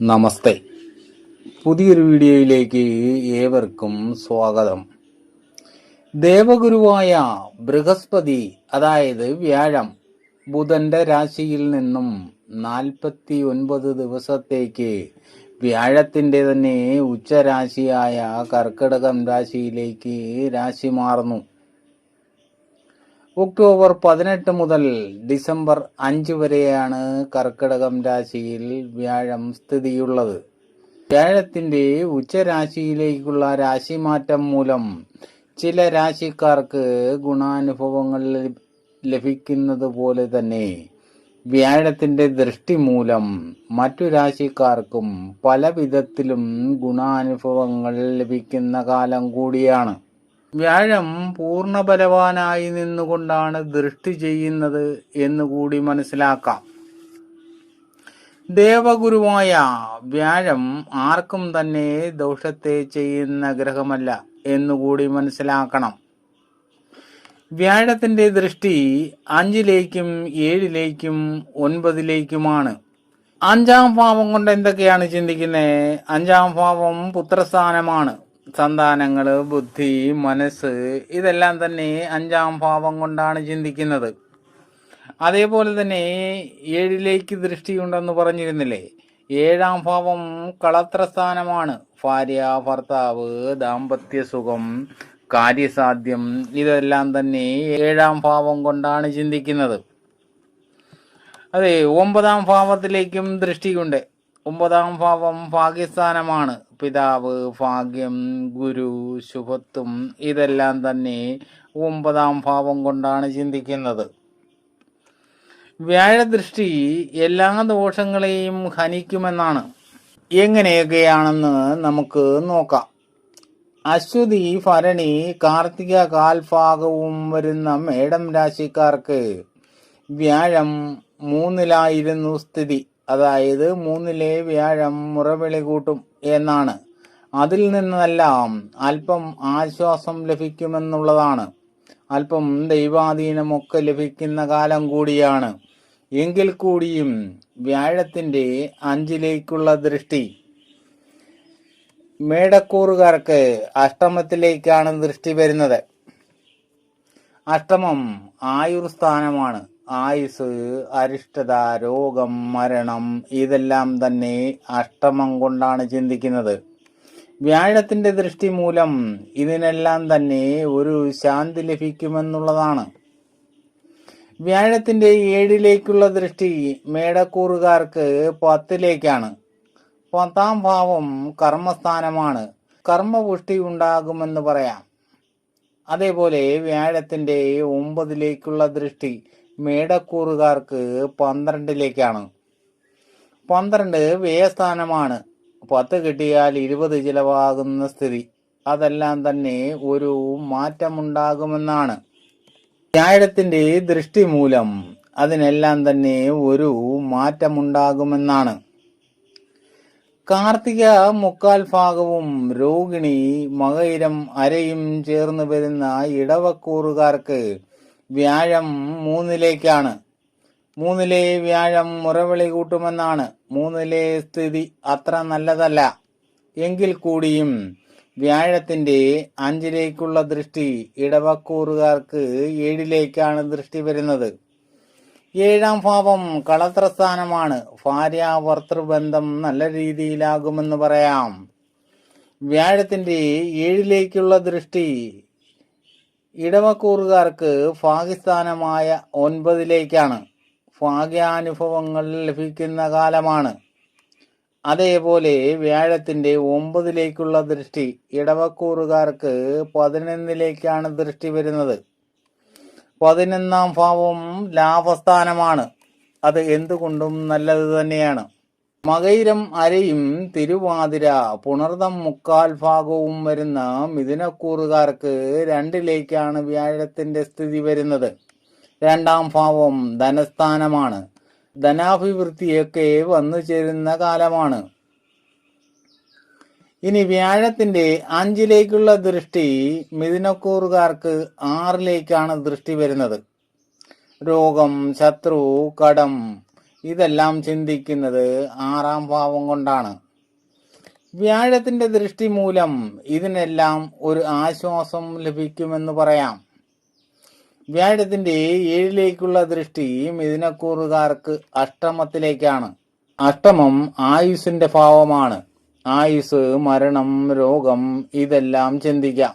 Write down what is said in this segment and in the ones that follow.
നമസ്തേ. പുതിയൊരു വീഡിയോയിലേക്ക് ഏവർക്കും സ്വാഗതം. ദേവഗുരുവായ ബൃഹസ്പതി, അതായത് വ്യാഴം, ബുധന്റെ രാശിയിൽ നിന്നും 49 ദിവസത്തേക്ക് വ്യാഴത്തിന്റെ തന്നെ ഉച്ചരാശിയായ കർക്കിടകം രാശിയിലേക്ക് രാശി മാറുന്നു. ഒക്ടോബർ 18 മുതൽ ഡിസംബർ 5 വരെയാണ് കർക്കിടകം രാശിയിൽ വ്യാഴം സ്ഥിതിയുള്ളത്. വ്യാഴത്തിന്റെ ഉച്ചരാശിയിലേക്കുള്ള രാശിമാറ്റം മൂലം ചില രാശിക്കാർക്ക് ഗുണാനുഭവങ്ങൾ ലഭിക്കുന്നത് പോലെ തന്നെ വ്യാഴത്തിന്റെ ദൃഷ്ടി മൂലം മറ്റു രാശിക്കാർക്കും പല വിധത്തിലും ഗുണാനുഭവങ്ങൾ ലഭിക്കുന്ന കാലം കൂടിയാണ്. വ്യാഴം പൂർണ്ണബലവാനായി നിന്നുകൊണ്ടാണ് ദൃഷ്ടി ചെയ്യുന്നത് എന്നുകൂടി മനസ്സിലാക്കാം. ദേവഗുരുവായ വ്യാഴം ആർക്കും തന്നെ ദോഷത്തെ ചെയ്യുന്ന ഗ്രഹമല്ല എന്നുകൂടി മനസ്സിലാക്കണം. വ്യാഴത്തിന്റെ ദൃഷ്ടി 5ലേക്കും 7ലേക്കും 9ലേക്കുമാണ്. 5ാം ഭാവം കൊണ്ട് എന്തൊക്കെയാണ് ചിന്തിക്കുന്നത്? 5ാം ഭാവം പുത്രസ്ഥാനമാണ്. സന്താനങ്ങള്, ബുദ്ധി, മനസ്സ്, ഇതെല്ലാം തന്നെ 5ാം ഭാവം കൊണ്ടാണ് ചിന്തിക്കുന്നത്. അതേപോലെ തന്നെ 7ലേക്ക് ദൃഷ്ടിയുണ്ടെന്ന് പറഞ്ഞിരുന്നില്ലേ? 7ാം ഭാവം കളത്രസ്ഥാനമാണ്. ഭാര്യ, ഭർത്താവ്, ദാമ്പത്യ സുഖം, കാര്യസാധ്യം, ഇതെല്ലാം തന്നെ 7ാം ഭാവം കൊണ്ടാണ് ചിന്തിക്കുന്നത്. അതെ, 9ാം ഭാവത്തിലേക്കും ദൃഷ്ടിയുണ്ട്. 9ാം ഭാവം ഭാഗ്യസ്ഥാനമാണ്. പിതാവ്, ഭാഗ്യം, ഗുരു, ശുഭത്വം, ഇതെല്ലാം തന്നെ 9ാം ഭാവം കൊണ്ടാണ് ചിന്തിക്കുന്നത്. വ്യാഴദൃഷ്ടി എല്ലാ ദോഷങ്ങളെയും ഹനിക്കുമെന്നാണ്. എങ്ങനെയൊക്കെയാണെന്ന് നമുക്ക് നോക്കാം. അശ്വതി, ഭരണി, കാർത്തിക കാൽഭാഗവും വരുന്ന മേടം രാശിക്കാർക്ക് വ്യാഴം 3ലായിരുന്നു സ്ഥിതി. അതായത് 3ലെ വ്യാഴം മുറവിളി കൂട്ടും എന്നാണ്. അതിൽ നിന്നെല്ലാം അല്പം ആശ്വാസം ലഭിക്കുമെന്നുള്ളതാണ്. അല്പം ദൈവാധീനമൊക്കെ ലഭിക്കുന്ന കാലം കൂടിയാണ്. എങ്കിൽ കൂടിയും വ്യാഴത്തിന്റെ 5ലേക്കുള്ള ദൃഷ്ടി മേടക്കൂറുകാർക്ക് അഷ്ടമത്തിലേക്കാണ് ദൃഷ്ടി വരുന്നത്. അഷ്ടമം ആയുർസ്ഥാനമാണ്. ആയുസ്, അരിഷ്ടത, രോഗം, മരണം, ഇതെല്ലാം തന്നെ അഷ്ടമം കൊണ്ടാണ് ചിന്തിക്കുന്നത്. വ്യാഴത്തിന്റെ ദൃഷ്ടി മൂലം ഇതിനെല്ലാം തന്നെ ഒരു ശാന്തി ലഭിക്കുമെന്നുള്ളതാണ്. വ്യാഴത്തിന്റെ 7ലേക്കുള്ള ദൃഷ്ടി മേടക്കൂറുകാർക്ക് 10ലേക്കാണ്. 10ാം ഭാവം കർമ്മസ്ഥാനമാണ്. കർമ്മപുഷ്ടി ഉണ്ടാകുമെന്ന് പറയാം. അതേപോലെ വ്യാഴത്തിന്റെ 9ലേക്കുള്ള ദൃഷ്ടി മേടക്കൂറുകാർക്ക് 12ലേക്കാണ്. 12 വ്യയസ്ഥാനമാണ്. 10 കിട്ടിയാൽ 20 ചിലവാകുന്ന സ്ഥിതി. അതെല്ലാം തന്നെ ഒരു മാറ്റമുണ്ടാകുമെന്നാണ്. വ്യാഴത്തിന്റെ ദൃഷ്ടി മൂലം അതിനെല്ലാം തന്നെ ഒരു മാറ്റമുണ്ടാകുമെന്നാണ്. കാർത്തിക മുക്കാൽ ഭാഗവും രോഹിണി, മകയിരം, അരയും ചേർന്ന് വരുന്ന ഇടവക്കൂറുകാർക്ക് വ്യാഴം 3ലേക്കാണ്. 3ലെ വ്യാഴം മുറവിളി കൂട്ടുമെന്നാണ്. 3ലെ സ്ഥിതി അത്ര നല്ലതല്ല. എങ്കിൽ കൂടിയും വ്യാഴത്തിന്റെ 5ലേക്കുള്ള ദൃഷ്ടി ഇടവക്കൂറുകാർക്ക് 7ലേക്കാണ് ദൃഷ്ടി വരുന്നത്. 7ാം ഭാവം കളത്രസ്ഥാനമാണ്. ഭാര്യ ഭർത്തൃബന്ധം നല്ല രീതിയിലാകുമെന്ന് പറയാം. വ്യാഴത്തിന്റെ 7ലേക്കുള്ള ദൃഷ്ടി ഇടവക്കൂറുകാർക്ക് ഭാഗ്യസ്ഥാനമായ 9ലേക്കാണ്. ഭാഗ്യാനുഭവങ്ങൾ ലഭിക്കുന്ന കാലമാണ്. അതേപോലെ വ്യാഴത്തിന്റെ 9ലേക്കുള്ള ദൃഷ്ടി ഇടവക്കൂറുകാർക്ക് 11ലേക്കാണ് ദൃഷ്ടി വരുന്നത്. 11ാം ഭാവം ലാഭസ്ഥാനമാണ്. അത് എന്തുകൊണ്ടും നല്ലത് തന്നെയാണ്. മകയിരം, അരയും, തിരുവാതിര, പുണർദം മുക്കാൽ ഭാഗവും വരുന്ന മിഥുനക്കൂറുകാർക്ക് 2ലേക്കാണ് വ്യാഴത്തിന്റെ സ്ഥിതി വരുന്നത്. 2ാം ഭാവം ധനസ്ഥാനമാണ്. ധനാഭിവൃദ്ധിയൊക്കെ വന്നു ചേരുന്ന കാലമാണ്. ഇനി വ്യാഴത്തിന്റെ 5ലേക്കുള്ള ദൃഷ്ടി മിഥുനക്കൂറുകാർക്ക് 6ലേക്കാണ് ദൃഷ്ടി വരുന്നത്. രോഗം, ശത്രു, കടം, ഇതെല്ലാം ചിന്തിക്കുന്നത് ആറാം ഭാവം കൊണ്ടാണ്. വ്യാഴത്തിന്റെ ദൃഷ്ടി മൂലം ഇതിനെല്ലാം ഒരു ആശ്വാസം ലഭിക്കുമെന്ന് പറയാം. വ്യാഴത്തിന്റെ 7ലേക്കുള്ള ദൃഷ്ടി മിഥുനക്കൂറുകാർക്ക് അഷ്ടമത്തിലേക്കാണ്. അഷ്ടമം ആയുസ്സിന്റെ ഭാവമാണ്. ആയുസ്, മരണം, രോഗം ഇതെല്ലാം ചിന്തിക്കാം.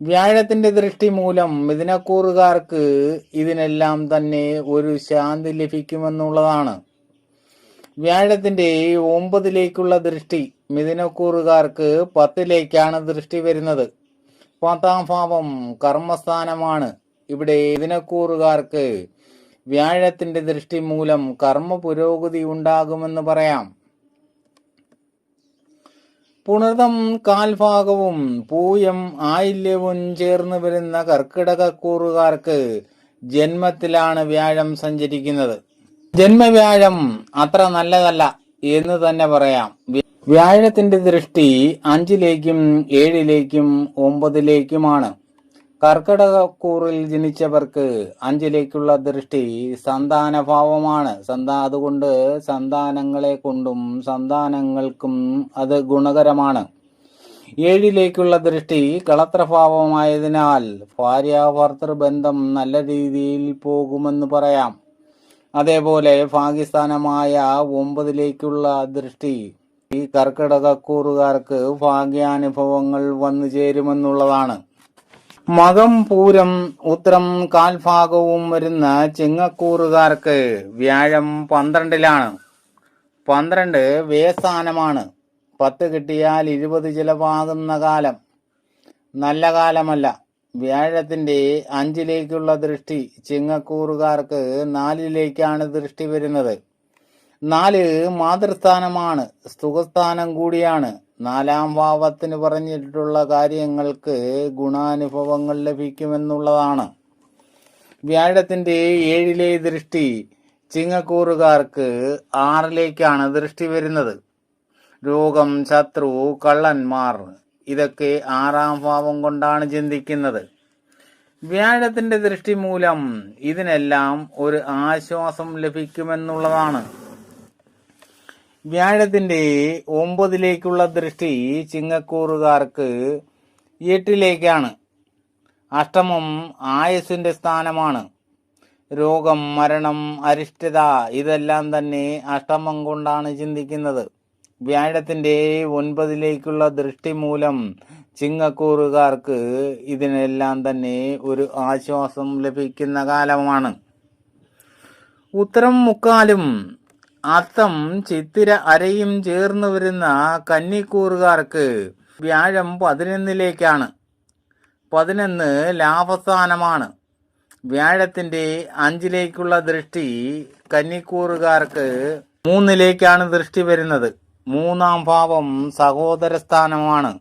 വ്യാഴത്തിന്റെ ദൃഷ്ടി മൂലം മിഥുനക്കൂറുകാർക്ക് ഇതിനെല്ലാം തന്നെ ഒരു ശാന്തി ലഭിക്കുമെന്നുള്ളതാണ്. വ്യാഴത്തിന്റെ 9ലേക്കുള്ള ദൃഷ്ടി മിഥുനക്കൂറുകാർക്ക് 10ലേക്കാണ് ദൃഷ്ടി വരുന്നത്. 10ാം ഭാവം കർമ്മസ്ഥാനമാണ്. ഇവിടെ മിഥുനക്കൂറുകാർക്ക് വ്യാഴത്തിന്റെ ദൃഷ്ടി മൂലം കർമ്മ പുരോഗതി ഉണ്ടാകുമെന്ന് പറയാം. പുണർതം കാൽഭാഗവും പൂയം ആയില്യവും ചേർന്ന് വരുന്ന കർക്കിടകക്കൂറുകാർക്ക് ജന്മത്തിലാണ് വ്യാഴം സഞ്ചരിക്കുന്നത്. ജന്മവ്യാഴം അത്ര നല്ലതല്ല എന്ന് തന്നെ പറയാം. വ്യാഴത്തിന്റെ ദൃഷ്ടി 5ലേക്കും 7ലേക്കും 9ലേക്കുമാണ്. കർക്കിടകക്കൂറിൽ ജനിച്ചവർക്ക് 5ലേക്കുള്ള ദൃഷ്ടി സന്താനഭാവമാണ്. അതുകൊണ്ട് സന്താനങ്ങളെ കൊണ്ടും സന്താനങ്ങൾക്കും അത് ഗുണകരമാണ്. 7ലേക്കുള്ള ദൃഷ്ടി കളത്രഭാവമായതിനാൽ ഭാര്യാഭർത്തൃ ബന്ധം നല്ല രീതിയിൽ പോകുമെന്ന് പറയാം. അതേപോലെ ഭാഗ്യസ്ഥാനമായ 9ലേക്കുള്ള ദൃഷ്ടി ഈ കർക്കിടകക്കൂറുകാർക്ക് ഭാഗ്യാനുഭവങ്ങൾ വന്നു ചേരുമെന്നുള്ളതാണ്. മകം, പൂരം, ഉത്രം കാൽഭാഗവും വരുന്ന ചിങ്ങക്കൂറുകാർക്ക് വ്യാഴം 12ലാണ്. 12 വ്യയസ്ഥാനമാണ്. 10 കിട്ടിയാൽ 20 ചിലവാകുന്ന കാലം. നല്ല കാലമല്ല. വ്യാഴത്തിന്റെ 5ലേക്കുള്ള ദൃഷ്ടി ചിങ്ങക്കൂറുകാർക്ക് 4ലേക്കാണ് ദൃഷ്ടി വരുന്നത്. 4 മാതൃസ്ഥാനമാണ്. സുഖസ്ഥാനം കൂടിയാണ്. 4ാം ഭാവത്തിന് പറഞ്ഞിട്ടുള്ള കാര്യങ്ങൾക്ക് ഗുണാനുഭവങ്ങൾ ലഭിക്കുമെന്നുള്ളതാണ്. വ്യാഴത്തിന്റെ 7ലെ ദൃഷ്ടി ചിങ്ങക്കൂറുകാർക്ക് 6ലേക്കാണ് ദൃഷ്ടി വരുന്നത്. രോഗം, ശത്രു, കള്ളന്മാർ ഇതൊക്കെ 6ാം ഭാവം കൊണ്ടാണ് ചിന്തിക്കുന്നത്. വ്യാഴത്തിന്റെ ദൃഷ്ടി മൂലം ഇതിനെല്ലാം ഒരു ആശ്വാസം ലഭിക്കുമെന്നുള്ളതാണ്. വ്യാഴത്തിന്റെ 9ലേക്കുള്ള ദൃഷ്ടി ചിങ്ങക്കൂറുകാർക്ക് 8ലേക്കാണ്. അഷ്ടമം ആയുസ്സിന്റെ സ്ഥാനമാണ്. രോഗം, മരണം, അരിഷ്ടത ഇതെല്ലാം തന്നെ അഷ്ടമം കൊണ്ടാണ് ചിന്തിക്കുന്നത്. വ്യാഴത്തിന്റെ 9ലേക്കുള്ള ദൃഷ്ടി മൂലം ചിങ്ങക്കൂറുകാർക്ക് ഇതിനെല്ലാം തന്നെ ഒരു ആശ്വാസം ലഭിക്കുന്ന കാലമാണ്. ഉത്തരം മുക്കാലും അത്തം, ചിത്തിര അരയും ചേർന്ന് വരുന്ന കന്നിക്കൂറുകാർക്ക് വ്യാഴം 11ലേക്കാണ്. 11 ലാഭസ്ഥാനമാണ്. വ്യാഴത്തിന്റെ 5ലേക്കുള്ള ദൃഷ്ടി കന്നിക്കൂറുകാർക്ക് 3ലേക്കാണ് ദൃഷ്ടി വരുന്നത്. 3ാം ഭാവം സഹോദരസ്ഥാനമാണ്.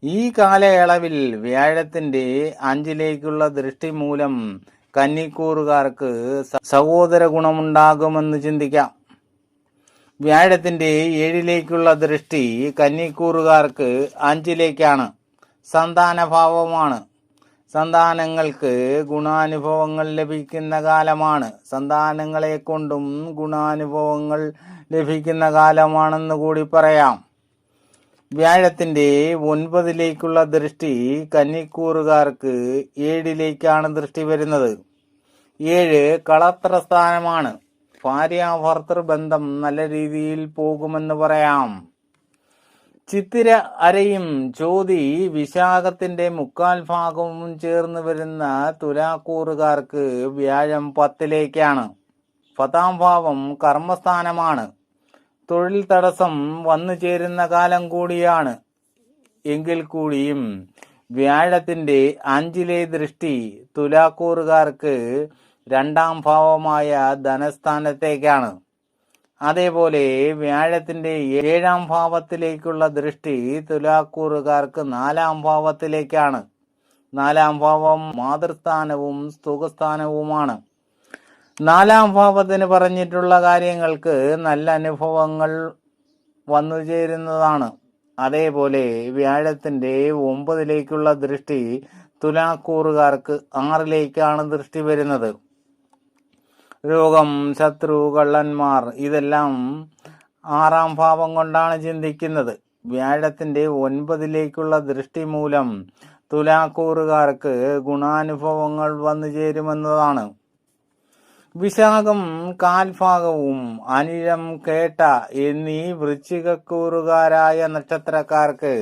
ഈ കാലയളവിൽ വ്യാഴത്തിന്റെ 5ലേക്കുള്ള ദൃഷ്ടി മൂലം കന്നിക്കൂറുകാർക്ക് സഹോദര ഗുണമുണ്ടാകുമെന്ന് ചിന്തിക്കാം. വ്യാഴത്തിന്റെ 7ലേക്കുള്ള ദൃഷ്ടി കന്നിക്കൂറുകാർക്ക് 5ലേക്കാണ്. സന്താനഭാവമാണ്. സന്താനങ്ങൾക്ക് ഗുണാനുഭവങ്ങൾ ലഭിക്കുന്ന കാലമാണ്. സന്താനങ്ങളെ കൊണ്ടും ഗുണാനുഭവങ്ങൾ ലഭിക്കുന്ന കാലമാണെന്ന് കൂടി പറയാം. വ്യാഴത്തിന്റെ 9ലേക്കുള്ള ദൃഷ്ടി കന്നിക്കൂറുകാർക്ക് 7ലേക്കാണ് ദൃഷ്ടി വരുന്നത്. 7 കളത്രസ്ഥാനമാണ്. ഭാര്യാഭർത്തൃ ബന്ധം നല്ല രീതിയിൽ പോകുമെന്ന് പറയാം. ചിത്തിര അരയും ചോതി വിശാഖത്തിന്റെ 3/4 ഭാഗവും ചേർന്ന് വരുന്ന തുലാക്കൂറുകാർക്ക് വ്യാഴം 10ലേക്കാണ്. 10ാം ഭാവം കർമ്മസ്ഥാനമാണ്. തൊഴിൽ തടസ്സം വന്നു ചേരുന്ന കാലം കൂടിയാണ്. എങ്കിൽ കൂടിയും വ്യാഴത്തിന്റെ 5ലെ ദൃഷ്ടി തുലാക്കൂറുകാർക്ക് 2ാം ഭാവമായ ധനസ്ഥാനത്തേക്കാണ്. അതേപോലെ വ്യാഴത്തിന്റെ 7ാം ഭാവത്തിലേക്കുള്ള ദൃഷ്ടി തുലാക്കൂറുകാർക്ക് 4ാം ഭാവത്തിലേക്കാണ്. 4ാം ഭാവം മാതൃസ്ഥാനവും സുഖസ്ഥാനവുമാണ്. 4ാം ഭാവത്തിന് പറഞ്ഞിട്ടുള്ള കാര്യങ്ങൾക്ക് നല്ല അനുഭവങ്ങൾ വന്നു ചേരുന്നതാണ്. അതേപോലെ വ്യാഴത്തിന്റെ 9ലേക്കുള്ള ദൃഷ്ടി തുലാക്കൂറുകാർക്ക് 6ലേക്കാണ് ദൃഷ്ടി വരുന്നത്. രോഗം, ശത്രു, കള്ളന്മാർ ഇതെല്ലാം 6-ാം ഭാവം കൊണ്ടാണ് ചിന്തിക്കുന്നത്. വ്യാഴത്തിന്റെ 9ലേക്കുള്ള ദൃഷ്ടി മൂലം തുലാക്കൂറുകാർക്ക് ഗുണാനുഭവങ്ങൾ വന്നു ചേരുമെന്നതാണ്. വിശാഖം കാൽഭാഗവും അനിഴം, കേട്ട എന്നീ വൃശ്ചികക്കൂറുകാരായ നക്ഷത്രക്കാർക്ക്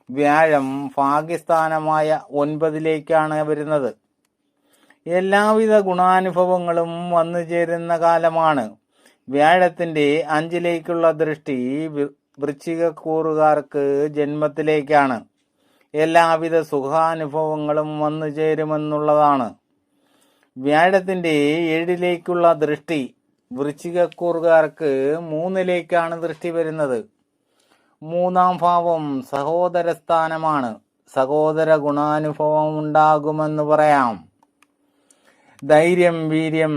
വ്യാഴം ഭാഗ്യസ്ഥാനമായ 9ലേക്കാണ് വരുന്നത്. എല്ലാവിധ ഗുണാനുഭവങ്ങളും വന്നു ചേരുന്ന കാലമാണ്. വ്യാഴത്തിന്റെ 5ലേക്കുള്ള ദൃഷ്ടി വൃശ്ചികക്കൂറുകാർക്ക് ജന്മത്തിലേക്കാണ്. എല്ലാവിധ സുഖാനുഭവങ്ങളും വന്നു ചേരുമെന്നുള്ളതാണ്. വ്യാഴത്തിന്റെ 7ലേക്കുള്ള ദൃഷ്ടി വൃശ്ചികക്കൂറുകാർക്ക് 3ലേക്കാണ് ദൃഷ്ടി വരുന്നത്. 3-ാം ഭാവം സഹോദര സ്ഥാനമാണ്. സഹോദര ഗുണാനുഭവം ഉണ്ടാകുമെന്ന് പറയാം. ധൈര്യം, വീര്യം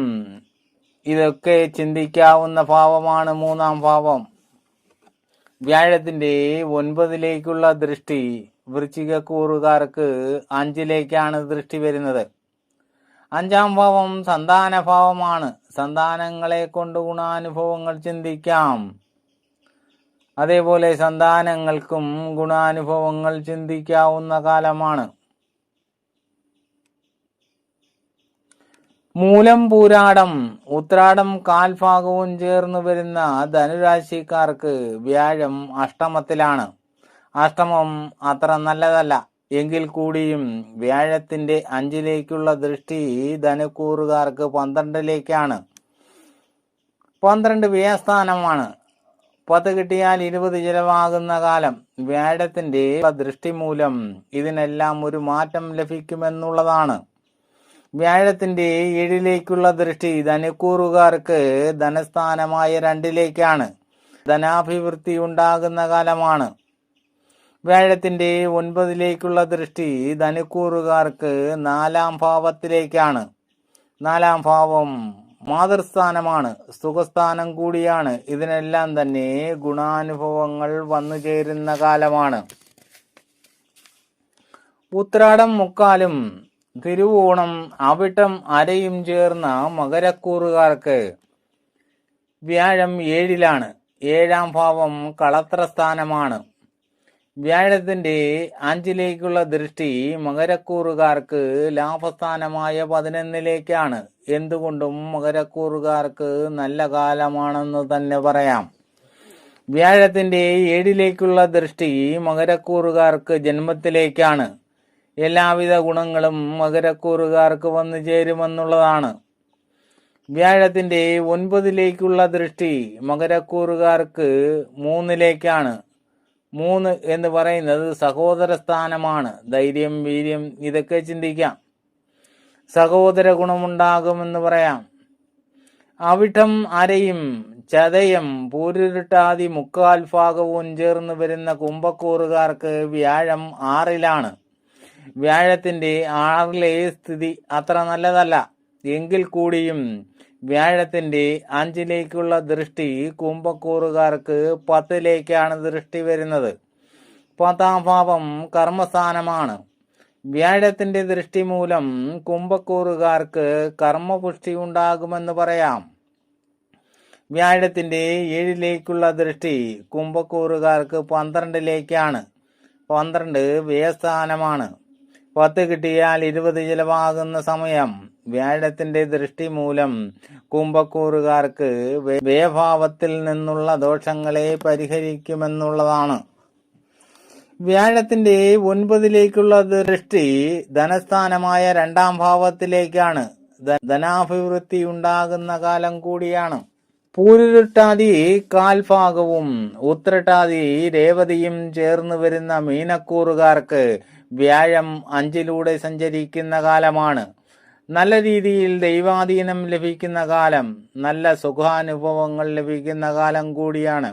ഇതൊക്കെ ചിന്തിക്കാവുന്ന ഭാവമാണ് 3-ാം ഭാവം. വ്യാഴത്തിന്റെ 9ലേക്കുള്ള ദൃഷ്ടി വൃശ്ചികക്കൂറുകാർക്ക് 5ലേക്കാണ് ദൃഷ്ടി വരുന്നത്. 5-ാം ഭാവം സന്താനഭാവമാണ്. സന്താനങ്ങളെ കൊണ്ട് ഗുണാനുഭവങ്ങൾ ചിന്തിക്കാം. അതേപോലെ സന്താനങ്ങൾക്കും ഗുണാനുഭവങ്ങൾ ചിന്തിക്കാവുന്ന കാലമാണ്. മൂലം, പൂരാടം, ഉത്രാടം കാൽഭാഗവും ചേർന്ന് വരുന്ന ധനുരാശിക്കാർക്ക് വ്യാഴം അഷ്ടമത്തിലാണ്. അഷ്ടമം അത്ര നല്ലതല്ല. എങ്കിൽ കൂടിയും വ്യാഴത്തിന്റെ 5ലേക്കുള്ള ദൃഷ്ടി ധനുക്കൂറുകാർക്ക് 12ലേക്കാണ്. 12 വ്യയസ്ഥാനമാണ്. 10 കിട്ടിയാൽ 20 ചിലവാകുന്ന കാലം. വ്യാഴത്തിന്റെ ദൃഷ്ടി മൂലം ഇതിനെല്ലാം ഒരു മാറ്റം ലഭിക്കുമെന്നുള്ളതാണ്. വ്യാഴത്തിന്റെ 7ലേക്കുള്ള ദൃഷ്ടി ധനുക്കൂറുകാർക്ക് ധനസ്ഥാനമായ 2ലേക്കാണ്. ധനാഭിവൃദ്ധി ഉണ്ടാകുന്ന കാലമാണ്. വ്യാഴത്തിന്റെ 9ലേക്കുള്ള ദൃഷ്ടി ധനുക്കൂറുകാർക്ക് 4-ാം ഭാവത്തിലേക്കാണ്. 4-ാം ഭാവം മാതൃസ്ഥാനമാണ്. സുഖസ്ഥാനം കൂടിയാണ്. ഇതിനെല്ലാം തന്നെ ഗുണാനുഭവങ്ങൾ വന്നു ചേരുന്ന കാലമാണ്. ഉത്രാടം മുക്കാലും തിരുവോണം, അവിട്ടം അരയും ചേർന്ന മകരക്കൂറുകാർക്ക് വ്യാഴം 7ലാണ്. 7-ാം ഭാവം കളത്രസ്ഥാനമാണ്. വ്യാഴത്തിന്റെ 5ലേക്കുള്ള ദൃഷ്ടി മകരക്കൂറുകാർക്ക് ലാഭസ്ഥാനമായ 11ലേക്കാണ്. എന്തുകൊണ്ടും മകരക്കൂറുകാർക്ക് നല്ല കാലമാണെന്ന് തന്നെ പറയാം. വ്യാഴത്തിന്റെ 7ലേക്കുള്ള ദൃഷ്ടി മകരക്കൂറുകാർക്ക് ജന്മത്തിലേക്കാണ്. എല്ലാവിധ ഗുണങ്ങളും മകരക്കൂറുകാർക്ക് വന്നു ചേരുമെന്നുള്ളതാണ്. വ്യാഴത്തിന്റെ 9ലേക്കുള്ള ദൃഷ്ടി മകരക്കൂറുകാർക്ക് 3ലേക്കാണ്. 3 എന്ന് പറയുന്നത് സഹോദര സ്ഥാനമാണ്. ധൈര്യം, വീര്യം ഇതൊക്കെ ചിന്തിക്കാം. സഹോദര ഗുണമുണ്ടാകുമെന്ന് പറയാം. അവിട്ടം അരയും ചതയം പൂരുരുട്ടാതി മുക്കാൽ ഭാഗവും ചേർന്ന് വരുന്ന കുംഭക്കൂറുകാർക്ക് വ്യാഴം 6ലാണ്. വ്യാഴത്തിന്റെ 6ലെ സ്ഥിതി അത്ര നല്ലതല്ല. എങ്കിൽ കൂടിയും വ്യാഴത്തിന്റെ 5ലേക്കുള്ള ദൃഷ്ടി കുംഭക്കൂറുകാർക്ക് 10ലേക്കാണ് ദൃഷ്ടി വരുന്നത്. 10-ാം ഭാവം കർമ്മസ്ഥാനമാണ്. വ്യാഴത്തിന്റെ ദൃഷ്ടി മൂലം കുംഭക്കൂറുകാർക്ക് കർമ്മപുഷ്ടി ഉണ്ടാകുമെന്ന് പറയാം. വ്യാഴത്തിന്റെ 7ലേക്കുള്ള ദൃഷ്ടി കുംഭക്കൂറുകാർക്ക് 12ലേക്കാണ്. 12 വ്യയസ്ഥാനമാണ്. 10 കിട്ടിയാൽ 20 ചിലവാകുന്ന സമയം. വ്യാഴത്തിന്റെ ദൃഷ്ടി മൂലം കുംഭക്കൂറുകാർക്ക് വ്യയഭാവത്തിൽ നിന്നുള്ള ദോഷങ്ങളെ പരിഹരിക്കുമെന്നുള്ളതാണ്. വ്യാഴത്തിന്റെ 9ലേക്കുള്ള ദൃഷ്ടി ധനസ്ഥാനമായ 2-ാം ഭാവത്തിലേക്കാണ്. ധനാഭിവൃദ്ധി ഉണ്ടാകുന്ന കാലം കൂടിയാണ്. പൂരുരുട്ടാതി കാൽഭാഗവും ഉത്രട്ടാതി രേവതിയും ചേർന്ന് വരുന്ന മീനക്കൂറുകാർക്ക് വ്യാഴം 5ലൂടെ സഞ്ചരിക്കുന്ന കാലമാണ്. നല്ല രീതിയിൽ ദൈവാധീനം ലഭിക്കുന്ന കാലം. നല്ല സുഖാനുഭവങ്ങൾ ലഭിക്കുന്ന കാലം കൂടിയാണ്.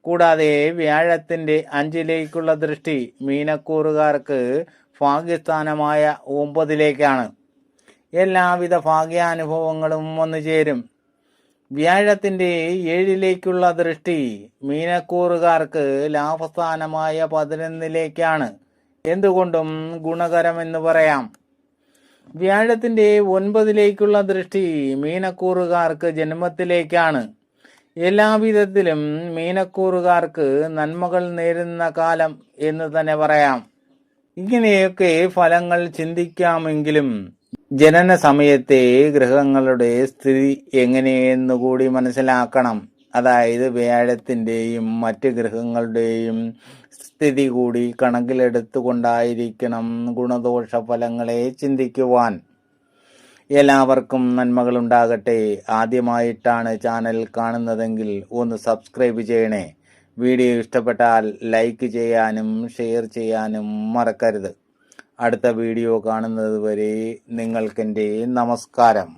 കൂടാതെ വ്യാഴത്തിന്റെ 5ലേക്കുള്ള ദൃഷ്ടി മീനക്കൂറുകാർക്ക് ഭാഗ്യസ്ഥാനമായ 9ലേക്കാണ്. എല്ലാവിധ ഭാഗ്യാനുഭവങ്ങളും വന്നു ചേരും. വ്യാഴത്തിന്റെ 7ലേക്കുള്ള ദൃഷ്ടി മീനക്കൂറുകാർക്ക് ലാഭസ്ഥാനമായ 11ലേക്കാണ്. എന്തുകൊണ്ടും ഗുണകരമെന്ന് പറയാം. വ്യാഴത്തിന്റെ 9ലേക്കുള്ള ദൃഷ്ടി മീനക്കൂറുകാർക്ക് ജന്മത്തിലേക്കാണ്. എല്ലാവിധത്തിലും മീനക്കൂറുകാർക്ക് നന്മകൾ നേരുന്ന കാലം എന്ന് തന്നെ പറയാം. ഇങ്ങനെയൊക്കെ ഫലങ്ങൾ ചിന്തിക്കാമെങ്കിലും ജനന സമയത്തെ ഗ്രഹങ്ങളുടെ സ്ഥിതി എങ്ങനെയെന്നുകൂടി മനസ്സിലാക്കണം. അതായത് വ്യാഴത്തിന്റെയും മറ്റ് ഗ്രഹങ്ങളുടെയും സ്ഥിതി കൂടി കണക്കിലെടുത്തുകൊണ്ടായിരിക്കണം ഗുണദോഷ ഫലങ്ങളെ ചിന്തിക്കുവാൻ. എല്ലാവർക്കും നന്മകളുണ്ടാകട്ടെ. ആദ്യമായിട്ടാണ് ചാനൽ കാണുന്നതെങ്കിൽ ഒന്ന് സബ്സ്ക്രൈബ് ചെയ്യണേ. വീഡിയോ ഇഷ്ടപ്പെട്ടാൽ ലൈക്ക് ചെയ്യാനും ഷെയർ ചെയ്യാനും മറക്കരുത്. അടുത്ത വീഡിയോ കാണുന്നത് വരെ നിങ്ങൾക്കെൻ്റെ നമസ്കാരം.